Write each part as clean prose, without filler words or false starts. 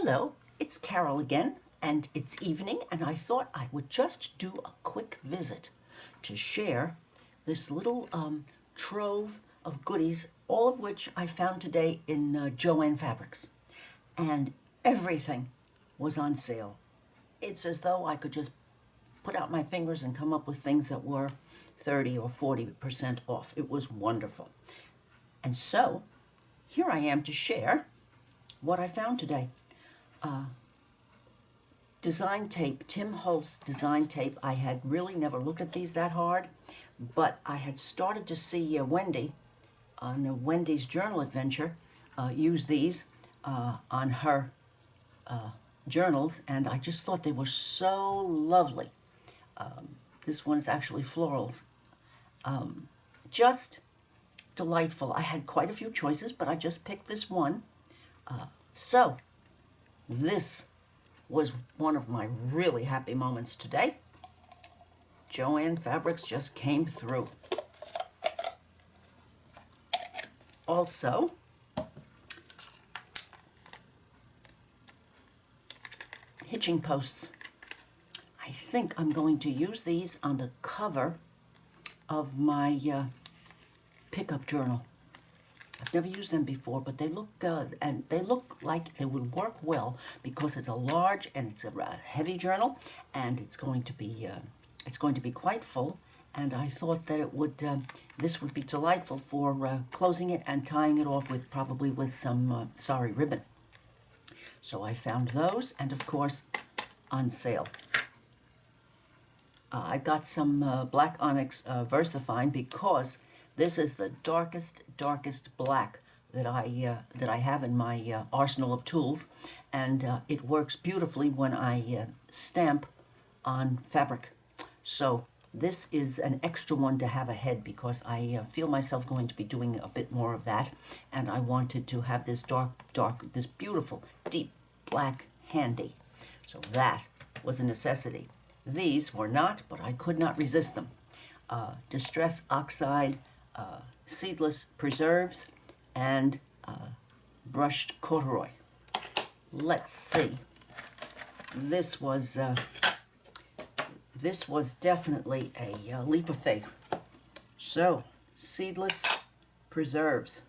Hello, it's Carol again, and it's evening, and I thought I would just do a quick visit to share this little trove of goodies, all of which I found today in Joann Fabrics. And everything was on sale. It's as though I could just put out my fingers and come up with things that were 30 or 40% off. It was wonderful. And so, here I am to share what I found today. Design tape, Tim Holtz design tape. I had really never looked at these that hard, but I had started to see Wendy on Wendy's journal adventure use these on her journals, and I just thought they were so lovely. This one is actually florals. Just delightful. I had quite a few choices, but I just picked this one. So this was one of my really happy moments today. Joann Fabrics just came through. Also, hitching posts. I think I'm going to use these on the cover of my pickup journal. I've never used them before, but they look good, and they look like they would work well because it's a large and it's a heavy journal, and it's going to be quite full. And I thought that it would this would be delightful for closing it and tying it off with probably with some sari ribbon. So I found those, and of course, on sale. I got some black onyx VersaFine because this is the darkest black that I have in my arsenal of tools, and it works beautifully when I stamp on fabric. So this is an extra one to have ahead because I feel myself going to be doing a bit more of that, and I wanted to have this this beautiful, deep black handy. So that was a necessity. These were not, but I could not resist them. Distress Oxide, Seedless Preserves, and Brushed Corduroy. Let's see. This was definitely a leap of faith. So, Seedless Preserves.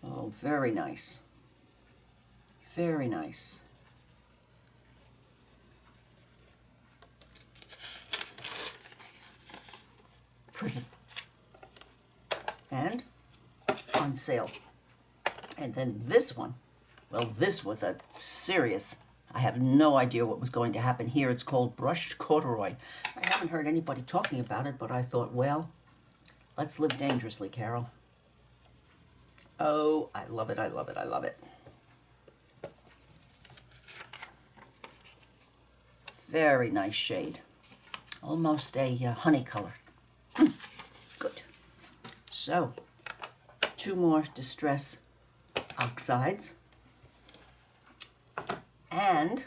Oh, very nice. Very nice. Pretty. And on sale. And then this one, well, this was a serious, I have no idea what was going to happen here. It's called Brushed Corduroy. I haven't heard anybody talking about it, but I thought, well, let's live dangerously, Carol. Oh, I love it, I love it, I love it. Very nice shade. Almost a honey color. Good. So, two more Distress Oxides. And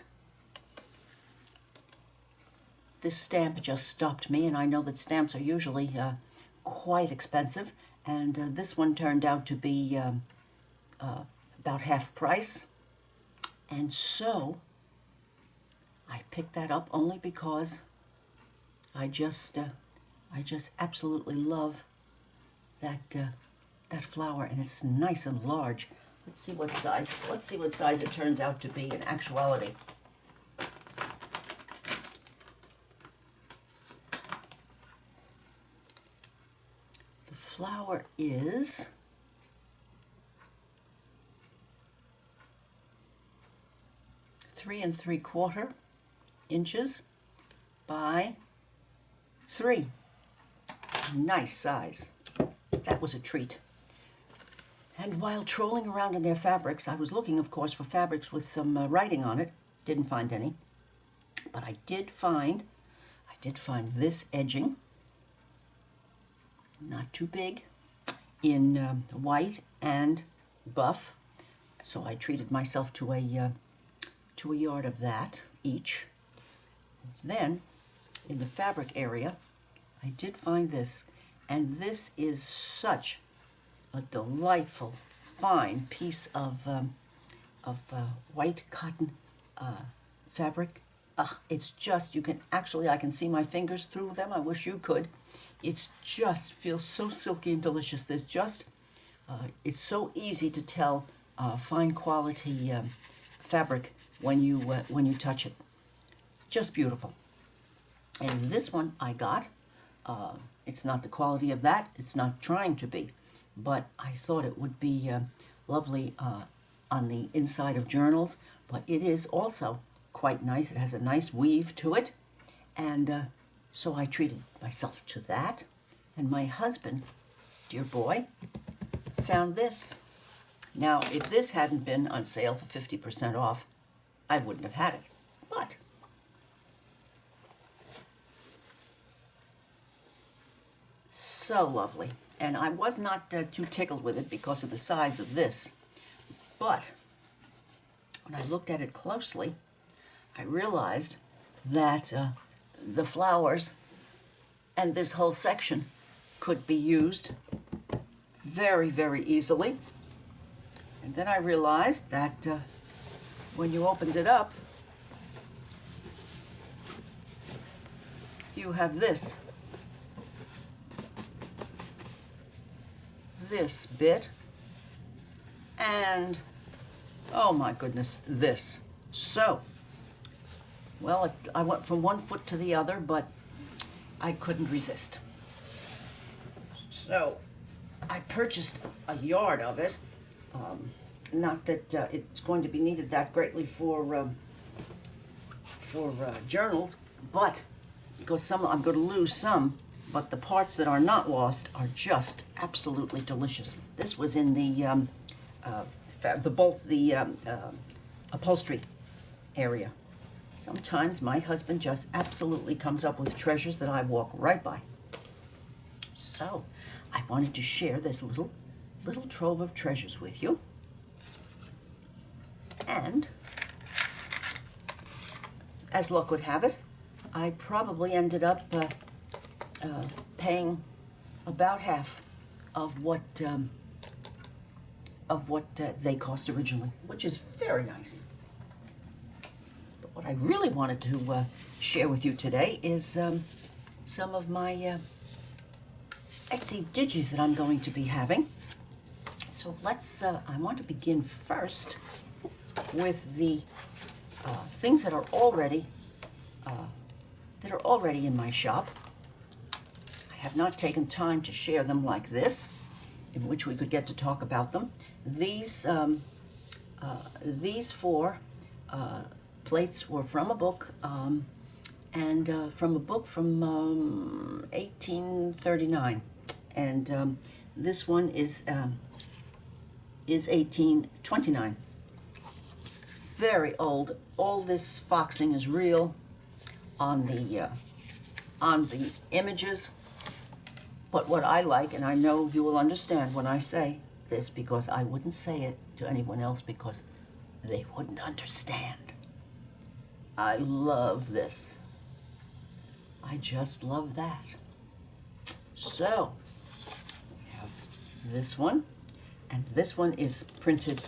this stamp just stopped me, and I know that stamps are usually quite expensive, and this one turned out to be about half price. And so I picked that up only because I just absolutely love that that flower, and it's nice and large. Let's see what size. Let's see what size it turns out to be in actuality. The flower is 3 3/4 inches by 3. Nice size. That was a treat. And while trolling around in their fabrics, I was looking, of course, for fabrics with some writing on it. Didn't find any. But I did find this edging, not too big, in white and buff. So I treated myself to a yard of that each. Then, in the fabric area, I did find this, and this is such a delightful, fine piece of white cotton fabric. It's just, you can actually, I can see my fingers through them. I wish you could. It's just feels so silky and delicious. There's just, it's so easy to tell fine quality fabric when you touch it. Just beautiful. And this one I got. It's not the quality of that. It's not trying to be, but I thought it would be lovely on the inside of journals. But it is also quite nice. It has a nice weave to it, and so I treated myself to that. And my husband, dear boy, found this. Now, if this hadn't been on sale for 50% off, I wouldn't have had it. But so lovely. And I was not too tickled with it because of the size of this. But when I looked at it closely, I realized that the flowers and this whole section could be used very, very easily. And then I realized that when you opened it up, you have this bit, and oh my goodness, this. So, well, I went from one foot to the other, but I couldn't resist. So I purchased a yard of it. Not that it's going to be needed that greatly for journals, but because I'm going to lose some. But the parts that are not lost are just absolutely delicious. This was in the upholstery area. Sometimes my husband just absolutely comes up with treasures that I walk right by. So I wanted to share this little trove of treasures with you. And as luck would have it, I probably ended up paying about half of what they cost originally, which is very nice. But what I really wanted to share with you today is some of my Etsy Digis that I'm going to be having. So let's. I want to begin first with the things that are already in my shop. I have not taken time to share them like this, in which we could get to talk about them. These four plates were from a book, and from a book from 1839, and this one is 1829. Very old. All this foxing is real on the images. But what I like, and I know you will understand when I say this, because I wouldn't say it to anyone else because they wouldn't understand. I love this. I just love that. So, we have this one, and this one is printed.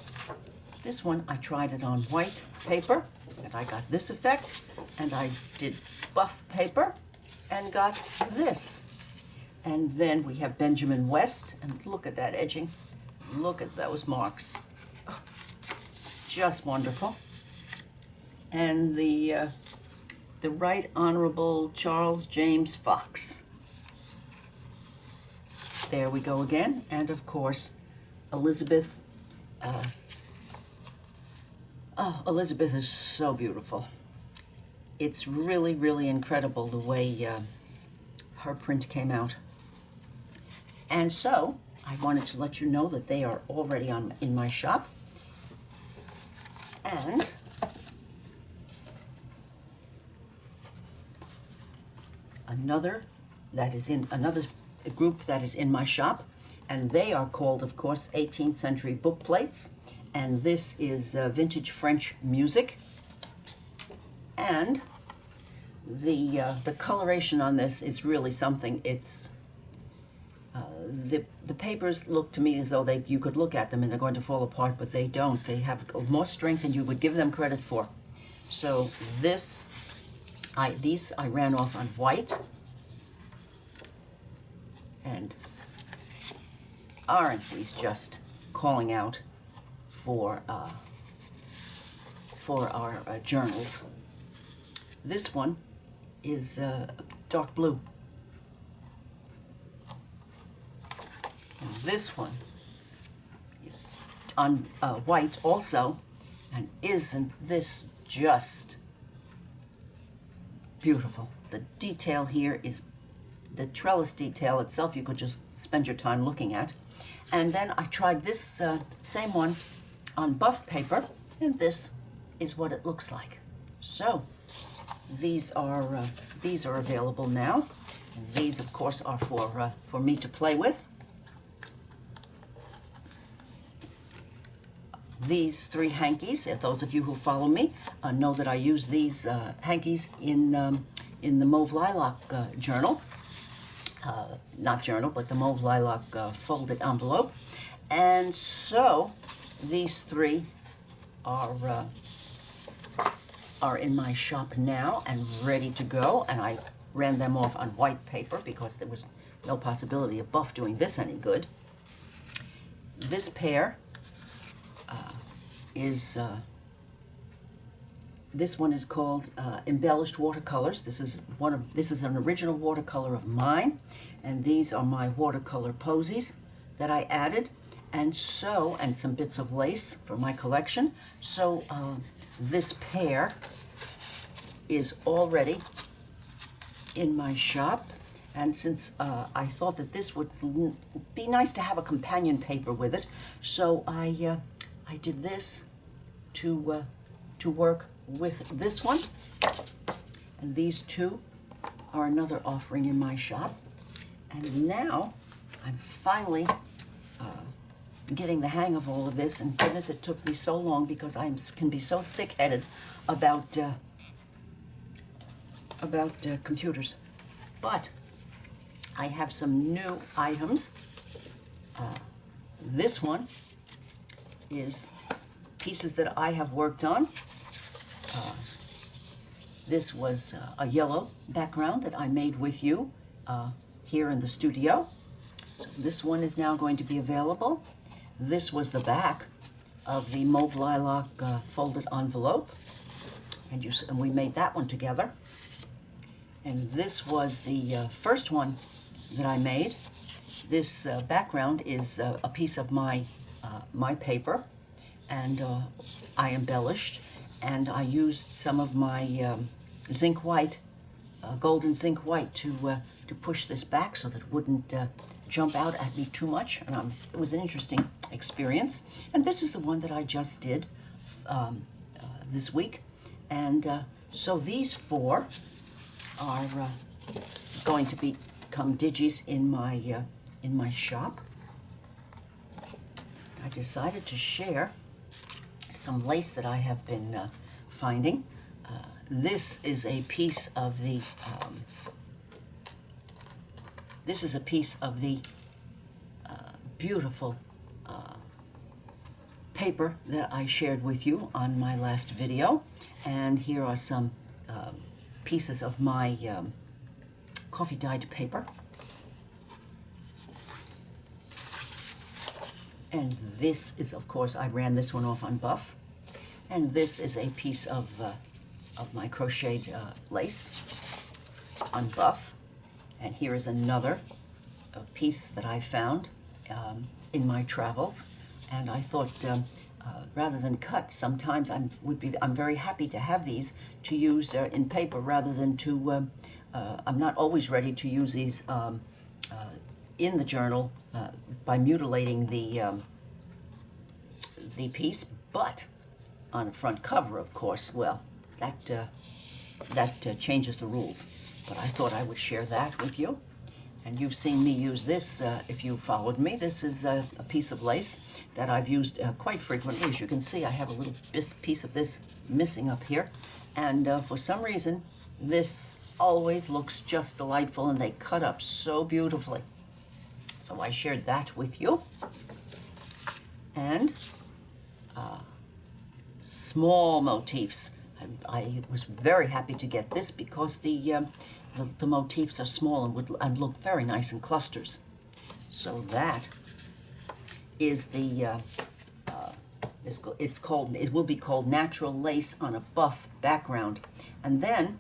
This one, I tried it on white paper, and I got this effect, and I did buff paper, and got this. And then we have Benjamin West, and look at that edging. Look at those marks. Oh, just wonderful. And the Right Honorable Charles James Fox. There we go again. And of course, Elizabeth. Elizabeth is so beautiful. It's really, really incredible the way her print came out. And so, I wanted to let you know that they are already in my shop. And another group that is in my shop, and they are called, of course, 18th century book plates. And this is vintage French music. And the coloration on this is really something. The papers look to me as though you could look at them and they're going to fall apart, but they don't. They have more strength than you would give them credit for. So these I ran off on white, and aren't these just calling out for our journals? This one is dark blue. And this one is on white also, and isn't this just beautiful? The detail here is the trellis detail itself. You could just spend your time looking at. And then I tried this same one on buff paper, and this is what it looks like. So these are available now. And these, of course, are for me to play with. These 3 hankies, if those of you who follow me know that I use these hankies in the Mauve Lilac journal. Not journal, but the Mauve Lilac folded envelope. And so these 3 are in my shop now and ready to go. And I ran them off on white paper because there was no possibility of buff doing this any good. This pair this one is called Embellished Watercolors. This is an original watercolor of mine, and these are my watercolor posies that I added, and some bits of lace for my collection. So this pair is already in my shop, and since I thought that this would be nice to have a companion paper with it, so I did this to work with this one, and these 2 are another offering in my shop. And now I'm finally getting the hang of all of this, and goodness, it took me so long because I can be so thick-headed about computers. But I have some new items. This one is pieces that I have worked on. This was a yellow background that I made with you here in the studio. So this one is now going to be available. This was the back of the Mauve Lilac folded envelope, and we made that one together. And this was the first one that I made. This background is a piece of my paper, and I embellished, and I used some of my zinc white, golden zinc white, to push this back so that it wouldn't jump out at me too much. And it was an interesting experience. And this is the one that I just did this week. And so these 4 are going to become Digis in my shop. I decided to share some lace that I have been finding. This is a piece of the beautiful paper that I shared with you on my last video, and here are some pieces of my coffee dyed paper. And this is, of course, I ran this one off on buff. And this is a piece of my crocheted lace on buff. And here is another piece that I found in my travels. And I thought, rather than cut, sometimes I'm very happy to have these to use in paper rather than to. I'm not always ready to use these in the journal by mutilating the piece, but on a front cover, of course, well, that changes the rules. But I thought I would share that with you. And you've seen me use this if you followed me. This is a piece of lace that I've used quite frequently. As you can see, I have a little piece of this missing up here. And for some reason, this always looks just delightful, and they cut up so beautifully. So I shared that with you. And small motifs. I was very happy to get this because the motifs are small and look very nice in clusters. So that is it will be called Natural Lace on a Buff Background. And then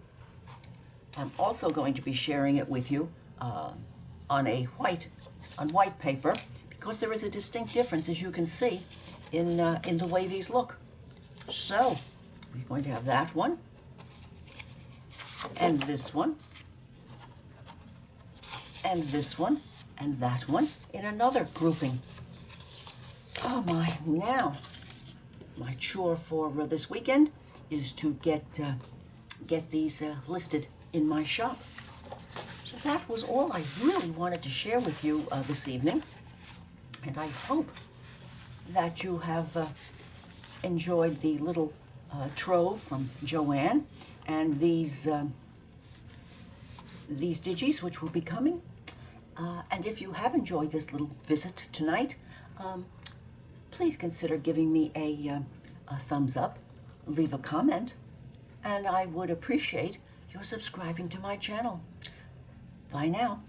I'm also going to be sharing it with you on white paper, because there is a distinct difference, as you can see, in the way these look. So we're going to have that one, and this one, and this one, and that one in another grouping. Oh my, now my chore for this weekend is to get these listed in my shop. So that was all I really wanted to share with you this evening, and I hope that you have enjoyed the little trove from Joanne and these Digis, which will be coming. And if you have enjoyed this little visit tonight, please consider giving me a thumbs up, leave a comment, and I would appreciate your subscribing to my channel. Bye now.